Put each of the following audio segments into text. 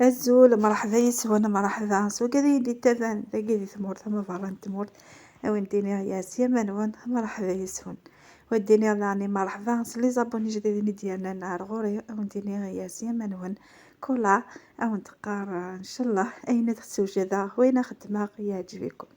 الزول مرحبا يسون مرحبا سو كذي دي تذان ذاكي دي ثمورت ما فارن تمورت او نديني يا سيمانون مرحبا يسون وديني راني مرحبا سلي زابوني جديدين ديالنا نهار غوري او نديني يا سيمانون كولا او نتقار ان شاء الله اين تسوجدا وين خدمه يعجبكم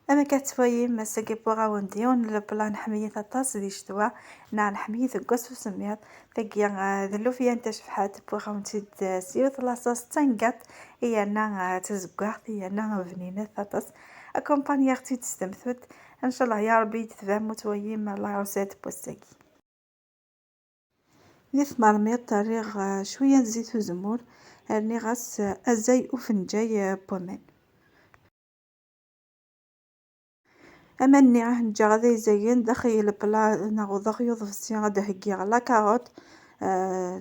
انا كتفايم مساكي بوغا ونديون البلان حمية الطاس دي شتوا نعن حمية القصف وسميات تاكيا ذلو فيا انت شفحات بوغا ونتيد سيوث لاصاص تنقات هي انا تزقاح هي انا بنينة ثاطاس اكومباني اختي تستمثوت ان شاء الله يا ربي تفهم متويم الله يرسات بوساكي ذي ثمار ميط طريق شوية زيت وزمور راني غاس ازاي وفنجاي بومين اما اني راه نجا غادي يزين داخل بلا ناغو دغيو ضفسي غادا هكي على كاروت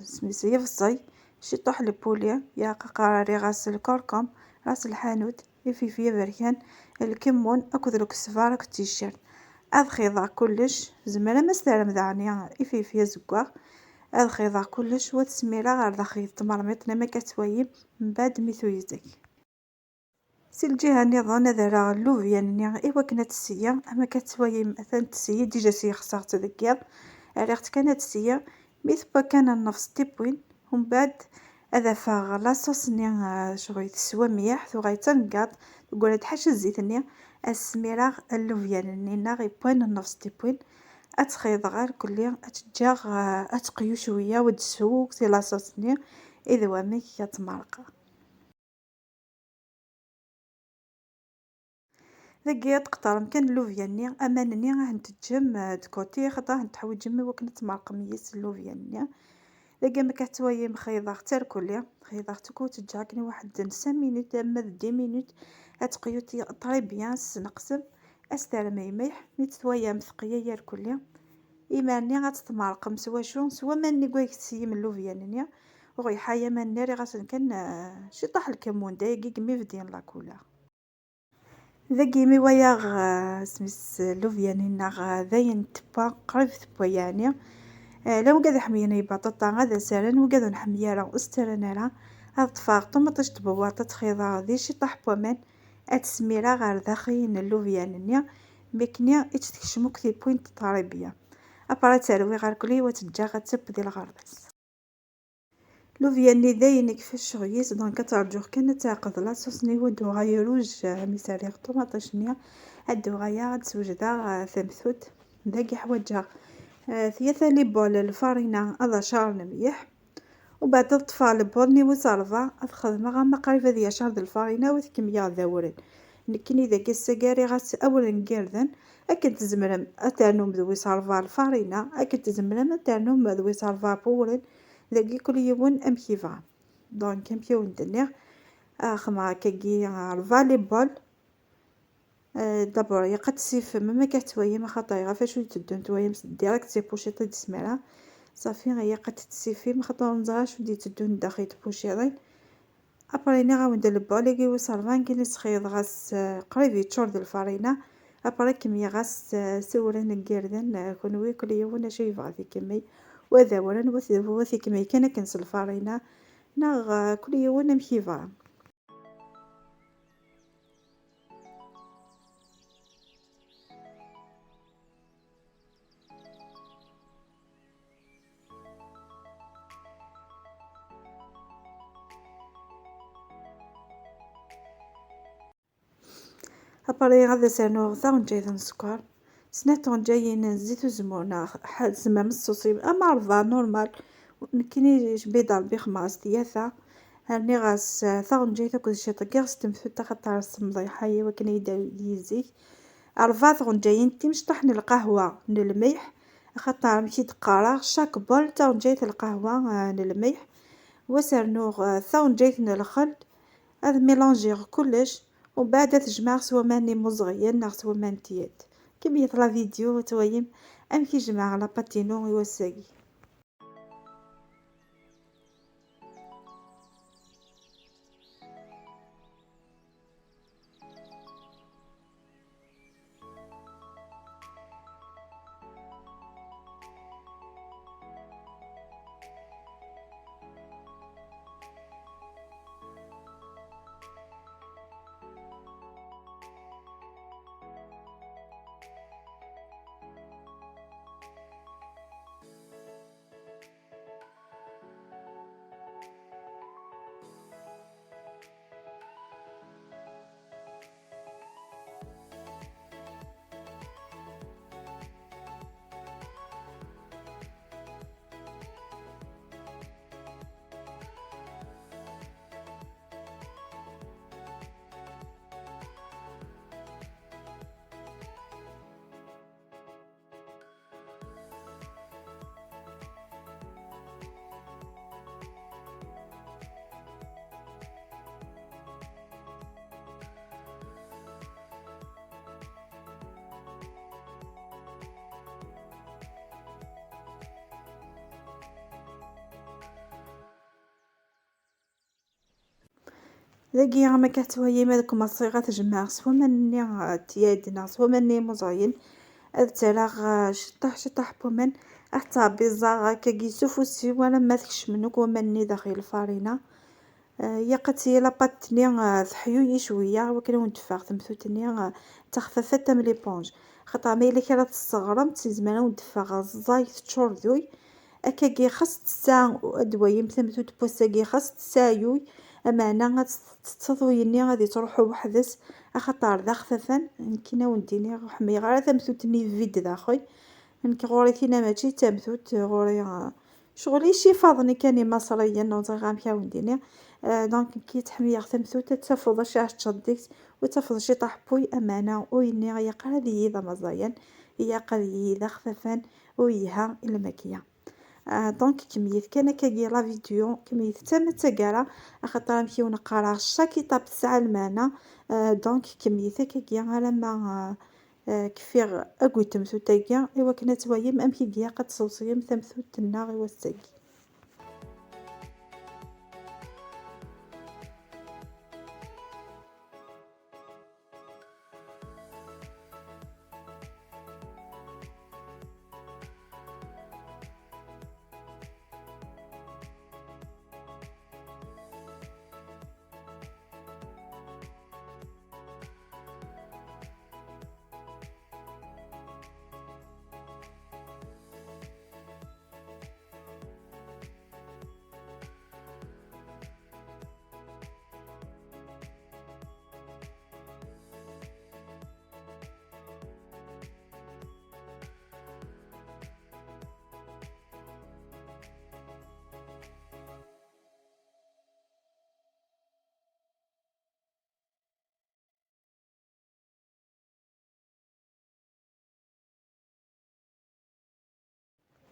سميتو يفصي شي طوح البوليه يا قراري غاس الكركم راس الحانوت يفيفيه بركان الكمون اكو ذوك السفارك التيشيرت ادخيضا كلش زمرا ما استلم دعني يفيفيه زكوا ادخيضا كلش وتسميرا غير داخل تمرمطنا ما كتويب من بعد ميثو يزك سي الجهة نظن ذرا لوفيا نيا إيوا كانت السيا أما كتوايا مثلا تسيا ديجا سي خسرت ذكيا عرفت كانت السيا ميث با كان نفس تيبوين ومن بعد هذا فاغ لاصوص نيا شغل تسوى ميح ثو غاي تنقاط تقول تحش الزيت نيا السميرة اللوفيا نينا غي بوين نفس تيبوين أتخيض غير كليا أتجاغ أتقيو شوية ودسوق سي لاصوص نيا إذا واميك يتمرقا ذاكيا تقطر مكان اللوفياني امانني راه نتجم دكوتي خاطر نتحوج مي وكنت معقميس اللوفياني ذاكيا ما كتوايا مخيضه حتى كليا خيضه تكو تجاكني واحد 5 مينوت اما 10 مينوت اتقيوتي طري بيان نقسم استر ميح ميتوايا مثقيه يا كليا ايماني غتتمرقم سوا شو سوا ماني كواك تسيم اللوفياني وغي حيا ماني راه كان شي طاح الكمون دايقي كمي فدين لاكولا ذاكي مي وياغ سميس لوفياني ناغ ذاين تبا قريب تبا يعني لو قاعد حميني بطاطا غادا سالن وقاعد نحمي راه استرنا راه هاد طفاق طماطش تبواطا تخيضا ذي شي طاح بومان اتسميرا غير داخين اللوفياني مكنيا اتكشمو كثي بوينت طريبيه ابرا تروي غير كلي وتجا غتب ديال الغربس لوفياني داين كيفاش شغيس دونك كترجوه كان تاخذ لاصوص نيو دو غايروج ميساليغ طوماطيش نيا هادو غايا تسوجدا ثمثوت داكي حوايجها ثلاثة لي بول الفارينة هذا شهر مليح وبعد تطفى البول نيو صالفا الخدمة غاما قريبة ذي شهر الفارينة وثكمية ذاورن نكني ذاك السكاري غاس اولا نكيردن اكد تزمرم اتانوم ذوي صالفا الفارينة اكد تزمرم اتانوم ذوي صالفا بورن ذاكي كل يوم ام كيفا دونك نمشيو ندنيغ خما كاكي الفالي بول دابور يقد سيف ما كتويا ما خاطر غا فاش تدو نتويا ديريكت سي بوشيطي د سميرة صافي غيا قد تسيفي ما خاطر نزاش ودي تدو نداخل بوشيطي ابري ني غاوند البول كي وصالفان كي نسخيض غاس قريب يتشور د الفارينة ابري كمية غاس سورن كيردن كونوي كل يوم شي فادي كمي وذا ورن وثي كمي كان كنس الفارينة ناغ كل يوم نمشي فا ابري غادا سانو ثاون جايين السكر سناتون جايين زيت وزمونة حد زمام الصوصي اما رضا نورمال نكني بيضة بخماس دياثا هاني غاس ثاون جاي تاكل شي طقيغ تمثل خاطر مضيحة وكنا يدا يزيك رفاث غون جايين تيمش طحن القهوة للميح خاطر مشيت قارا شاك بول تاون جايت القهوة للميح وسرنوغ ثاون جايت الخل هذا ميلانجي كلش وبعد تجمع سوا ماني مزغيا سوا مانتيات كيما يطلع فيديو تويم ام كي جمع على باتينو يوساقي ذاكي ما كتوهي هاذوك مصيغة تجمع سوا ماني تيادنا سوا ماني مزعين تراغ شطح بومن حتى بيزا هكا سوفوسي ولا ما ثكش منك وماني داخل الفارينة. يا قتي لاباط تني ثحيوي شويه وكنا ندفع ثمثوتني تخففت تم ليبونج خاطر ما الا كانت تصغرم تزمانا وندفع الزايت تشور ذوي اكاكي خاص تسا ادويم ثمثوت بوساكي خاص تسايوي امانا تطويني غادي تروحو وحدس اخطر ذا خفافا كينا ونديني حمي غير ثمثوتني فيد داخل انك غوري كينا ماشي تمثوت غوري شغلي شي فاضني كاني مصريا نوضي غامكا ونديني. دونك كي تحمي ثمثوت تفض شي تشديك وتفض شي طحبوي امانه ويني هي قادي ذا مزيان هي قادي ذا خفافا ويها المكيه. دونك كميت كان كاكي لا فيديو كميت تم تقرا خاطر نمشيو نقرا شاكي طاب تسعة المعنى. دونك كميت كاكي على ما كفيغ اكو تمثوت تاكيا ايوا كنا تويم امكي كيا قد صوصيم تمثوت النار ايوا الساكي.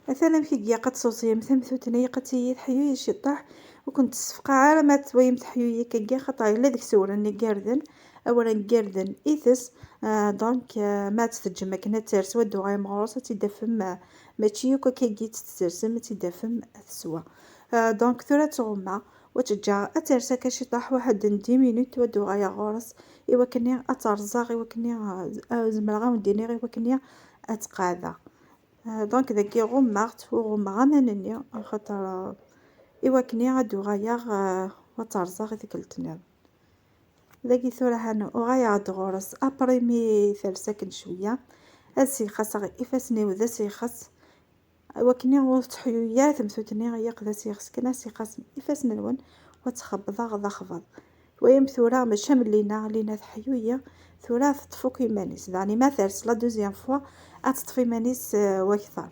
مثلا في كيا قد صوصيه مثلا ثنيا قد حيوي يشطح وكنت صفقة على ما تويم تحيوي كيا خطا الا ديك سورة ني قاردن اولا قاردن ايثس. دونك ما تتجمع كنا ترس ودو غاي مغروسة تدفم ماشي يوكا كي تتسرسم تدفم تسوا. دونك ثورة تغمى وترجع اترسا كشطح واحد 10 مينوت ودو غايا غورس ايوا كني اترزاغ ايوا كني زمرا ونديني ايوا كني اتقاذا. دونك ذاكي غمغت وغمغ مانني خاطر ايوا كني غادو غايا وترزاغ ديك التنين ذاكي ثورة هانو وغايا غورس ابريمي ثالثة شويه هاسي خاص افاسني وذا سيخص وكني وتحيويا ثمثوتني غيا قدا سيخص كنا سيخص افاس نلون وتخبضا غدا خبض ويم ثورة ماشي لينا حيويا ثورة تطفو كيمانيس يعني ما ثالث لا دوزيام فوا اتطفي مانيس واكثر.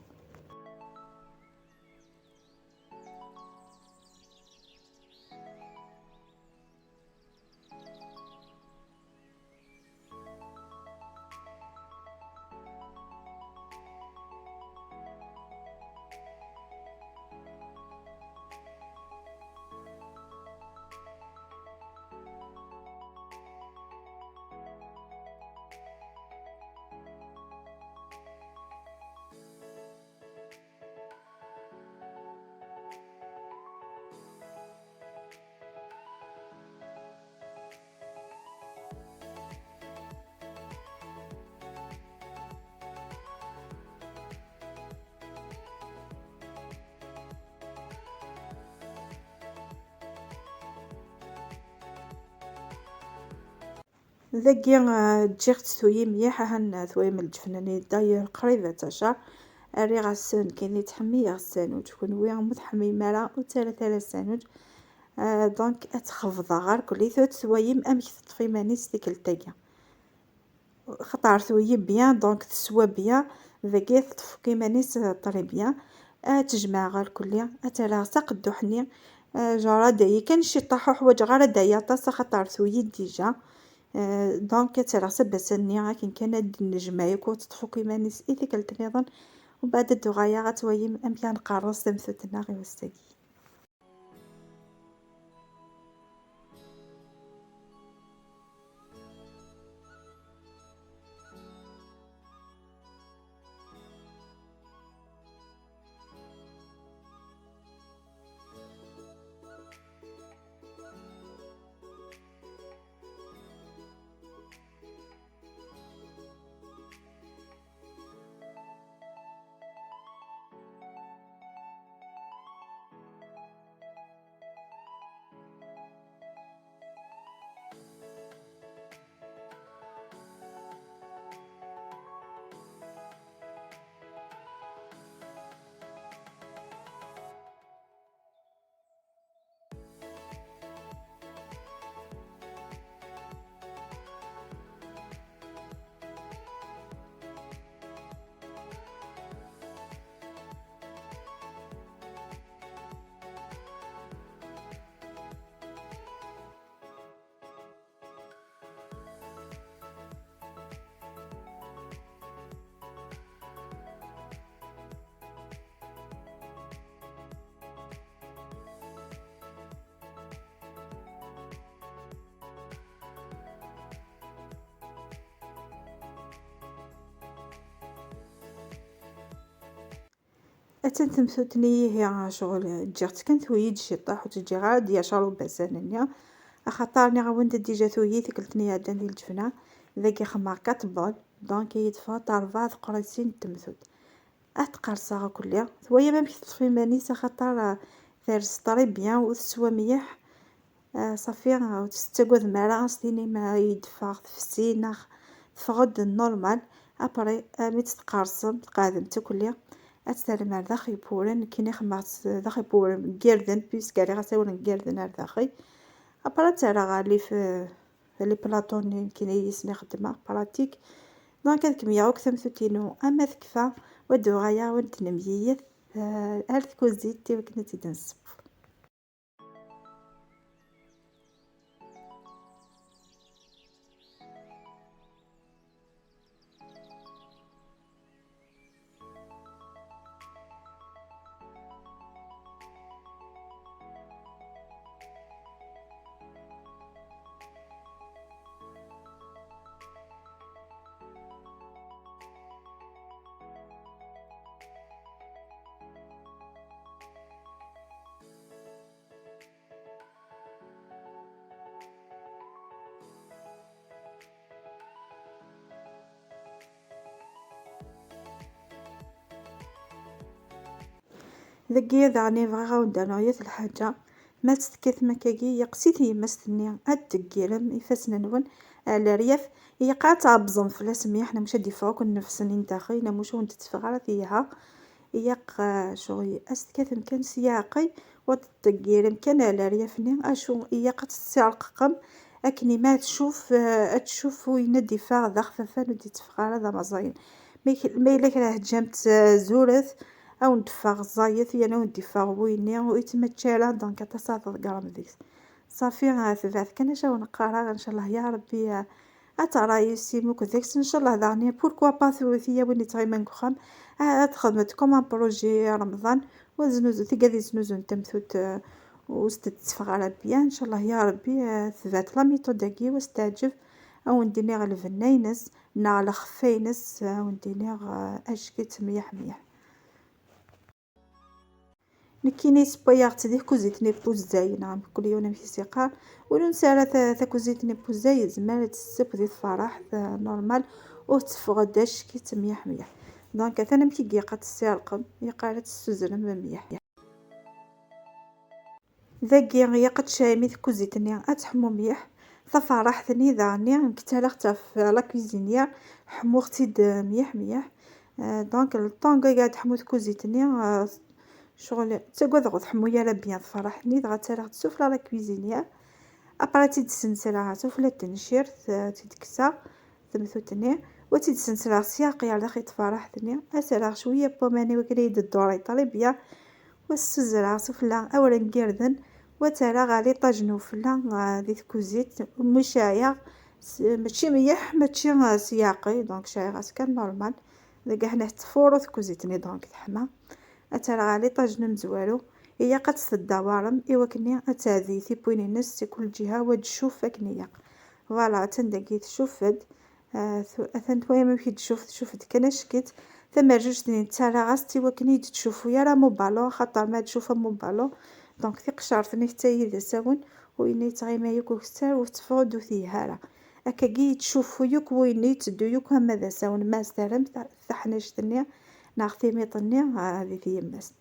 ذاكي تجيغ تسويي مليح هان ثويا من الجفناني داير قريبة تاع ري غسان كاين تحمي غسان وتكون ويا متحمي مرا وثلاثة سانوج. دونك اتخفضها غير كلي تسويم امك تطفي مانيس ديك التاكا خطر ثويي بيان دونك تسوى بيان ذاكي تطفو كيمانيس طري بيان. تجمع غير كلي اتلا سقدو حني جرا داي كان شي طاحو حوايج غير دايا طاسه خطر ثويي ديجا. دونك ترى بسني غاكن كان نجمعك وتطفو كيمانيس ديك التنيضن وبعد الدغايا غتويم امكان قرص تمثلنا غير وستاكي. تمثلتني هي شغل جات كان ثويد شي طاح وتجي غاد يا شروب بسننيا خاطرني غوند ديجا ثويت قلتني هذا ندير الجفنه ذاك خمار كطبال دونك يدفع طرفا قريتين تمثل اتقرصا كلها ثويا ما في مانيس خاطر ثارس طري بيان وتسوى مليح. صافي وتستقوذ مالا غاستيني ما يدفع في السينة تفغد النورمال ابري مي تتقرصم تقادم تاكليها اتسالم على داخل بورن كيني خمات داخل بورن كيردن بيسكا لي غاساول كيردن على داخل ابرا ترى غالي في لي بلاطون كاين يسني خدمه براتيك دونك هذيك مياوك ثمثتينو اما ثكفى ودو غايا ونتنمييث ارث كوزيتي وكنتي تنسب. ذكية دعني بغا ودانايا الحاجة ما تستكيث مكاكي يقسيت هي مستنيا التقيرم يفسنا نون على رياف هي قاطعة بزنفلة سمية حنا مش هدي فوق النفسنين داخل مش وانت تتفغر فيها يق شوي استكيث مكان سياقي وتقيرم كان على ريافني اشو هي قد تسعقم اكني ما تشوف تشوف وين الدفاع ذا خفافا ودي تفغر هذا مزاين ما إلا راه جامت زورث او ندفع زايت يعني ندفع ويني ويتمتشالا دونك تصاطر قرام ديك صافي ثبات كان شاو نقرا ان شاء الله يا ربي اترى يسيموك ديك ان شاء الله داني بوركوا با ثلاثيه وين تغيمن كخام تخدمت كوم بروجي رمضان وزنوزو تيقادي زنوزو نتمثوت وستتفق على بيان ان شاء الله يا ربي ثبات لا ميثوداكي واستعجب او نديني غا الفناينس نا على خفاينس ونديني اشكيت ميح ميح نكيني سبايغت ديك كوزيتني بوزاي نعم كل يوم نمشي سيقار ولو نسالة تا كوزيتني بوزاي زمالة السب دي الفرح نورمال وتفغداش كي تميح ميح دونك انا نمشي قيقات السالقم يقالت السوزرم ميح ذاكي يقد شايمي كوزيتني اتحمو ميح فرحتني ذاني نكتالغت في لا كوزينيير حموختي ميح ميح دونك الطون قاعد حموت كوزيتني شغل تقعد غوض حمويا لا بيان فرحني دغا تالا تسوف لا كوزينيير ابراتي تسنسلها سوف لا تنشير تدكسا ثمثوتني وتي تسنسلها سياقي على خيط فرحتني اسرع شويه بوماني وكريد الدوري طالبيا والسزرع سفلا اولا قردن وترى غالي طاجنو فلا ذي كوزيت مشايا ماشي مليح ماشي سياقي دونك شاي كان نورمال ذاك حنا تفورو كوزيتني دونك تحما اترى غالي طاجن مزوالو هي قد الدوارم ايوا كني اتاذي في بوين نس كل جهه وتشوف كنيه فوالا تندقي تشوفد اثنت ويا ما كي تشوفد كان شكيت ثم جوج تنين تالا غاستي وكني تشوفو يا راه موبالو خاطر ما تشوفو موبالو دونك ثي قشرتني حتى هي ساون ويني تغيما يوك وكثر وتفودو فيها راه هكا كي تشوفو يوك ويني تدو يوك ماذا ساون ما سالم ثحناش تنيا ناختي ميطني هذه في يماس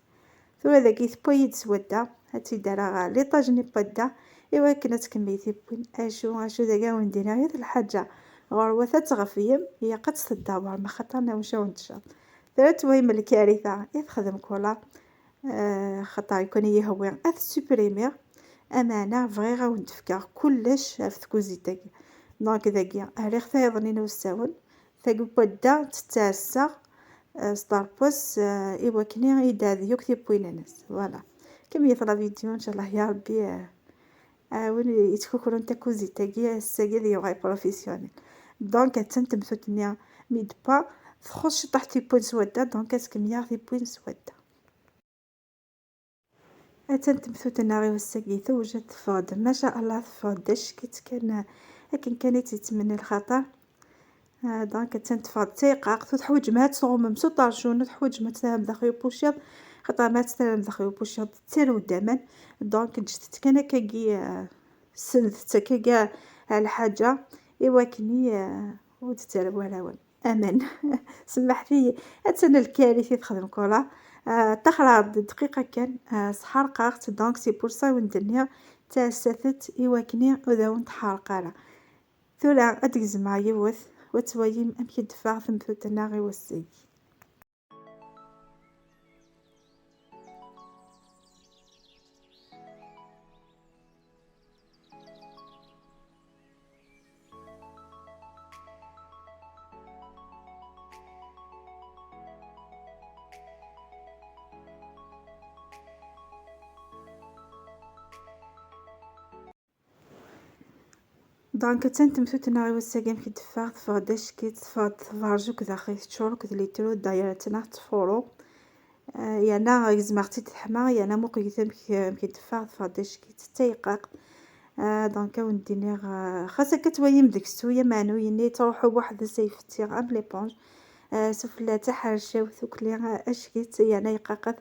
ثم ذاكي ثبويد سودا هاتي دارا لي طاجني بدا ايوا كنت كميتي بوين اشو ذاكا وندينا غير الحاجه غروة تغفيم هي قد تدور ما خطرنا وشو نتشا ثلاث ويم الكارثه يخدم كولا خطا يكون يهوي اث سوبريمير امانه فغي غاو ندفكر كلش في كوزيتك دونك ذاكي على ختا يظنين وساون ثاقو بدا تتاسع ستاربوس ايوا كني يداد يكتب بوينانس فوالا كمية لا فيديو ان شاء الله يا ربي عاون يتكوكرو نتا كوزيتاكي الساقي ديال غاي بروفيسيونيل دونك تنتبثو تنيا ميد با تخش تحتي بوين سودا دونك اسكميا في بوين سودا تنتبثو تناغي والساقي توجد فاد ما شاء الله فادش كيت كان لكن كانت يتمنى الخطر دونك تنتفاد تيقاق تحوج ما تصوم مسو طارشون تحوج ما تسام داخل بوشيط خاطر ما تستلم دخل بوش تسير وداما. دونك جست كان كاكي سنت كاع الحاجه ايوا وتتسرب ولا وين امان. سمح لي اتسنى الكارثه تخدم كولا تخرع دقيقه كان سحرقات. دونك سي بور سا والدنيا تاع ستت ايوا وذاون تحرقاله ثولا ادكز مع يوث وتويم امكي دفاع ثمثوتنا غي وسي. دونك تنتمثوتنا غي وساقيم كي دفاع فغداش كي تفارجوك داخل تشورك دليترو دايرتنا تفورو يانا غيزمارتي تحما يانا مقيثم كي دفاع فغداش كي تتيقاق. دونك ونديني خاصة كتويم ديك السوية معنويني تروحو بواحد السيفتي ام ليبونج سفلا تحرشاو ثوكلي اشكيت يانا يقاقث.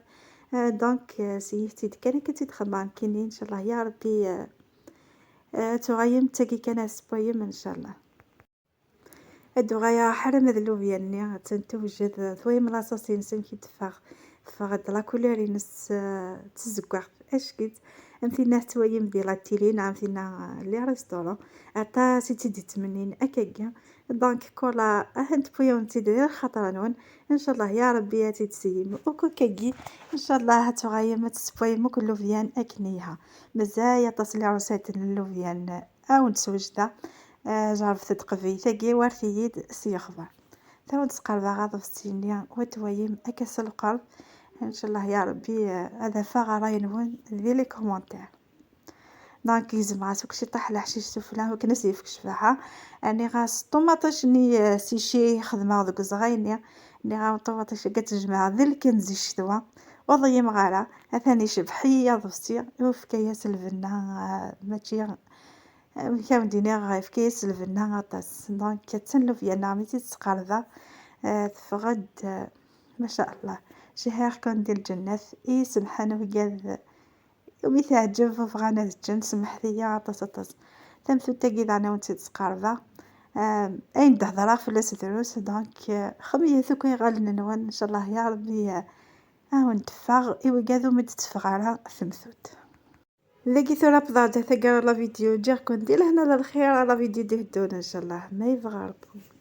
دونك سيفتي كان كتخمم كيني ان شاء الله يا ربي تغيم تاكي كان سبايم ان شاء الله. هادو غايا حرم ذلوبياني تنتوجد ثويم لاصاصين سن كي دفاع فغد لا كولور ينس تزكوا اشكيت امثينا تويم ديال لاتيلين امثينا لي ريستورون عطا سيتي دي تمنين اكاكا. دونك كولا هانت بويون تيدير خاطر نون ان شاء الله يا ربي تتسيم وكوكاكي ان شاء الله تغيم تسبويم كل لوفيان اكنيها مزايا تصلي عرسات اللوفيان او نسوجدا جربت تقفي ثقي وارثيد سيخبر ثرود تقرب غاضب ستينيا وتويم اكس القلب ان شاء الله يا ربي. هذا فغا راي نون ذي لي كومونتير. دونك يزمعاتك شي طاح لحشيش سفلا وكنس يفكش فيها اني غاس طوماطيش ني سيشي خدمه دوك زغيني ني غا طوماطيش كتجمع ذي الكنز الشتوى وضي مغالا ثاني شبحيه ضفتي وفكايا الفنه ماشي كان دينا في كيس الفنه غطاس. دونك كتسنلو في نعمتي تقربا تفغد ما شاء الله شهير كون ديال الجنات اي سبحانه وقال يومي تعجب فغانا الجن سمح ليا عطاس تمثل تاكيد انا وانت تقربا اين تهضر في لاس دروس. دونك خميه ثوكي غالنا نوان ان شاء الله يا ربي ندفغ ايوا كادو ما تتفغ على ثمثوت لقي ثورة بضعت ثقة لا فيديو جاكم ديال هنا للخير على فيديو ديال الدون ان شاء الله ما يبغى ربي.